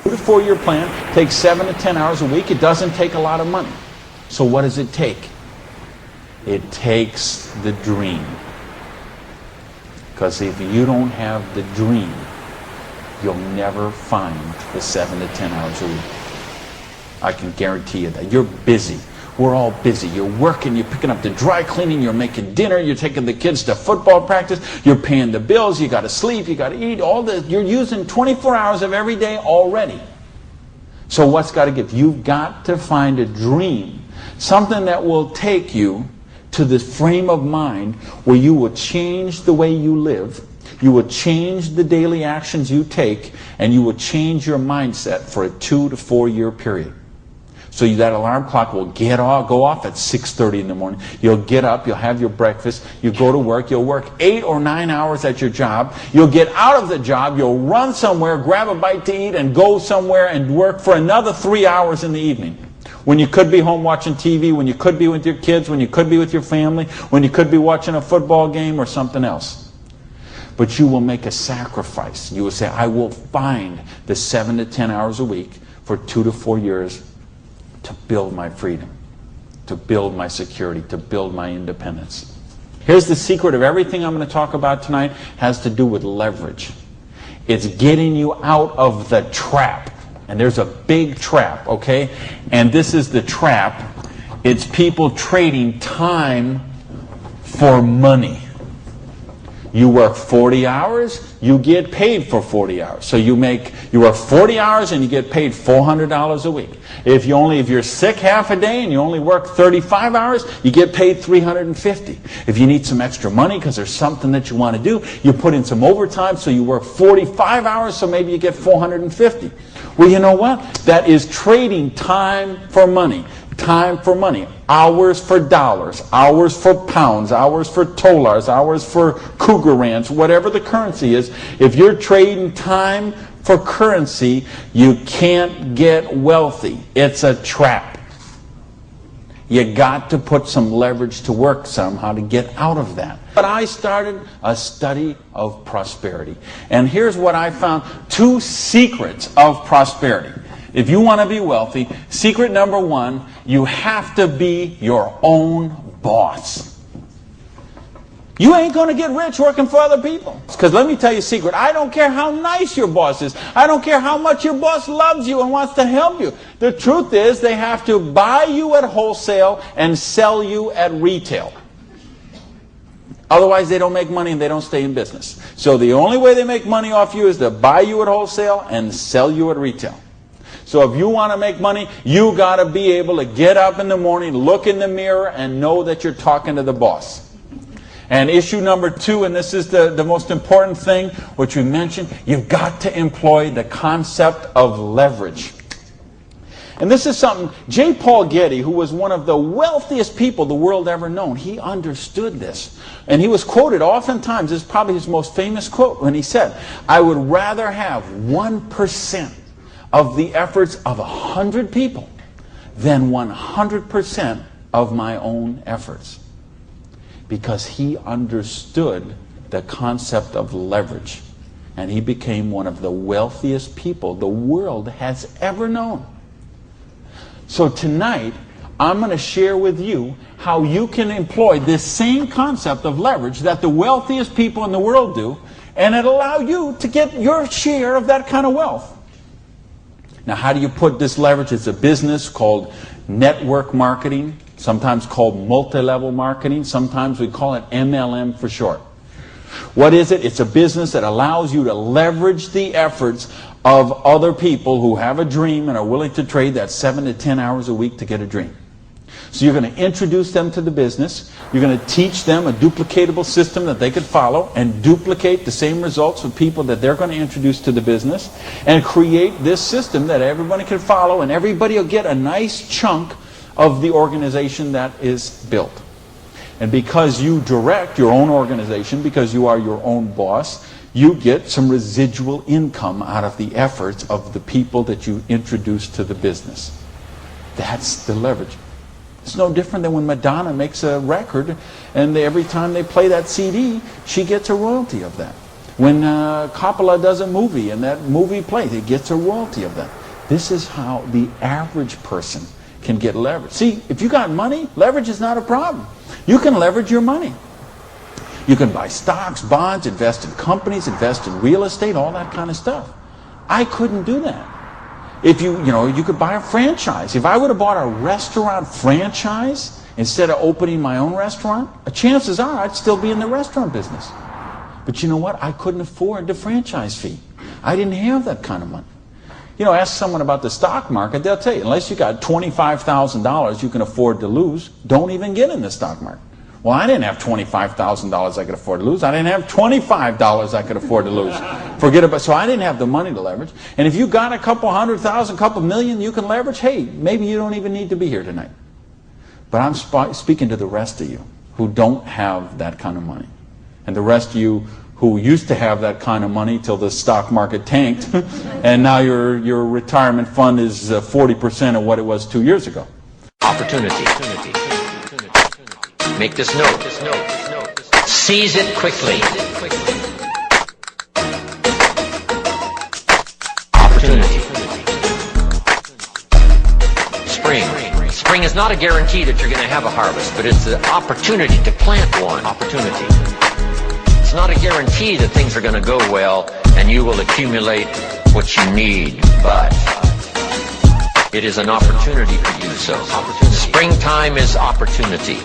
2 to 4 year plan takes 7 to 10 hours a week. It doesn't take a lot of money. So what does it take? It takes the dream. Because if you don't have the dream, you'll never find the 7 to 10 hours a week. I can guarantee you that. You're busy. We're all busy. You're working, you're picking up the dry cleaning, you're making dinner, you're taking the kids to football practice, you're paying the bills, you got to sleep, you got to eat, all this. You're using 24 hours of every day already. So what's got to give? You've got to find a dream, something that will take you to the frame of mind where you will change the way you live, you will change the daily actions you take, and you will change your mindset for a 2 to 4 year period. So that alarm clock will go off at 6:30 in the morning. You'll get up, you'll have your breakfast, you go to work, you'll work 8 or 9 hours at your job, you'll get out of the job, you'll run somewhere, grab a bite to eat, and go somewhere and work for another 3 hours in the evening. When you could be home watching TV, when you could be with your kids, when you could be with your family, when you could be watching a football game or something else. But you will make a sacrifice. You will say, I will find the 7 to 10 hours a week for 2 to 4 years to build my freedom, to build my security, to build my independence. Here's the secret of everything I'm going to talk about tonight has to do with leverage. It's getting you out of the trap. And there's a big trap, okay? And this is the trap. It's people trading time for money. You work 40 hours, you get paid for 40 hours. So you work 40 hours and you get paid $400 a week. If you're sick half a day and you only work 35 hours, you get paid $350. If you need some extra money because there's something that you want to do, you put in some overtime, so you work 45 hours, so maybe you get $450. Well, you know what? That is trading time for money. Time for money. Hours for dollars, hours for pounds, hours for dollars, hours for cougar ranch, whatever the currency is. If you're trading time for currency, you can't get wealthy. It's a trap. You got to put some leverage to work somehow to get out of that. But I started a study of prosperity. And here's what I found. 2 secrets of prosperity. If you want to be wealthy, secret number 1, you have to be your own boss. You ain't going to get rich working for other people. Because let me tell you a secret. I don't care how nice your boss is. I don't care how much your boss loves you and wants to help you. The truth is they have to buy you at wholesale and sell you at retail. Otherwise they don't make money and they don't stay in business. So the only way they make money off you is to buy you at wholesale and sell you at retail. So if you want to make money, you got to be able to get up in the morning, look in the mirror, and know that you're talking to the boss. And issue number 2, and this is the most important thing, which we mentioned, you've got to employ the concept of leverage. And this is something, J. Paul Getty, who was one of the wealthiest people the world ever known, he understood this. And he was quoted oftentimes, this is probably his most famous quote, when he said, I would rather have 1% of the efforts of 100 people than 100% of my own efforts. Because he understood the concept of leverage. And he became one of the wealthiest people the world has ever known. So tonight, I'm going to share with you how you can employ this same concept of leverage that the wealthiest people in the world do, and it'll allow you to get your share of that kind of wealth. Now, how do you put this leverage? It's a business called network marketing, sometimes called multi-level marketing. Sometimes we call it MLM for short. What is it? It's a business that allows you to leverage the efforts of other people who have a dream and are willing to trade that 7 to 10 hours a week to get a dream. So you're going to introduce them to the business. You're going to teach them a duplicatable system that they could follow and duplicate the same results for people that they're going to introduce to the business, and create this system that everybody can follow, and everybody will get a nice chunk of the organization that is built. And because you direct your own organization, because you are your own boss, you get some residual income out of the efforts of the people that you introduce to the business. That's the leverage. It's no different than when Madonna makes a record and every time they play that CD, she gets a royalty of that. When Coppola does a movie and that movie plays, it gets a royalty of that. This is how the average person can get leverage. See, if you got money, leverage is not a problem. You can leverage your money. You can buy stocks, bonds, invest in companies, invest in real estate, all that kind of stuff. I couldn't do that. If you could buy a franchise. If I would have bought a restaurant franchise instead of opening my own restaurant, chances are I'd still be in the restaurant business. But you know what? I couldn't afford the franchise fee. I didn't have that kind of money. Ask someone about the stock market, they'll tell you, unless you got $25,000 you can afford to lose, don't even get in the stock market. Well, I didn't have $25,000 I could afford to lose. I didn't have $25 I could afford to lose. Forget about it. So I didn't have the money to leverage. And if you got a couple $100,000, couple million you can leverage, hey, maybe you don't even need to be here tonight. But I'm speaking to the rest of you who don't have that kind of money. And the rest of you who used to have that kind of money till the stock market tanked, and now your retirement fund is 40% of what it was 2 years ago. Opportunity. Make this note. Seize it quickly. Opportunity. Spring is not a guarantee that you're going to have a harvest, but it's the opportunity to plant one. Opportunity. It's not a guarantee that things are going to go well and you will accumulate what you need, but it is an opportunity to do so. Springtime is opportunity.